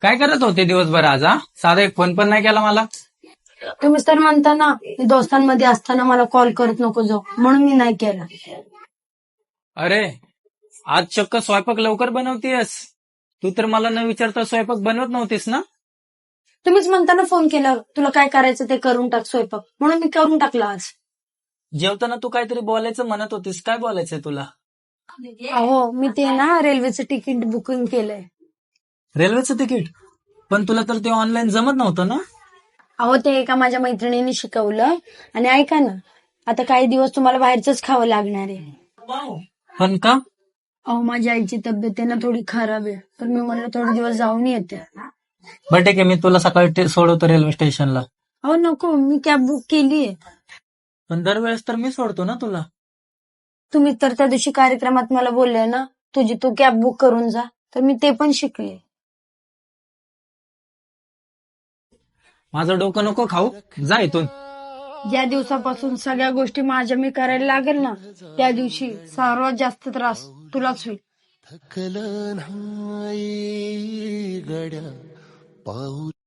काय करत होते दिवसभर आज? साधा एक फोन पण नाही केला मला. तुम्हीच तर म्हणता ना, मी दोस्तांमध्ये असताना मला कॉल करत नको जाऊ, म्हणून मी नाही केला. अरे, आज चक्क स्वयंपाक लवकर बनवतेस. तू तर मला न विचारता स्वयंपाक बनवत नव्हतीस ना? तुम्हीच म्हणता ना फोन केल्यावर तुला काय करायचं ते करून टाक स्वयंपाक, म्हणून मी करून टाकला आज. जेवताना तू काहीतरी बोलायचं म्हणत होतीस. काय बोलायचंय तुला? अहो, मी ते ना रेल्वेचं तिकीट बुकिंग केलंय. रेल्वेचं तिकीट? पण तुला तर ते ऑनलाईन जमत नव्हतं ना? अहो, ते एका माझ्या मैत्रिणीने शिकवलं. आणि ऐका ना, आता काही दिवस तुम्हाला बाहेरच खावं लागणार आहे. पण का? अहो, माझ्या आईची तब्येत आहे ना थोडी खराब आहे, तर मी म्हणलं थोडे दिवस जाऊन येते. बरं ठीक आहे, मी तुला सकाळी सोडवतो रेल्वे स्टेशनला. अहो नको, मी कॅब बुक केलीये. पण दरवेळेस तर मी सोडतो ना तुला. तुम्ही तर त्या दिवशी कार्यक्रमात मला बोलले ना, तुझी तू कॅब बुक करून जा, तर मी ते पण शिकले. माझं डोकं नको खाऊ, जा इथून. ज्या दिवसापासून सगळ्या गोष्टी माझ्या मी करायला लागेल ना, त्या दिवशी सर्वात जास्त त्रास तुलाच होईल. थकलं नाही गड्या पाऊल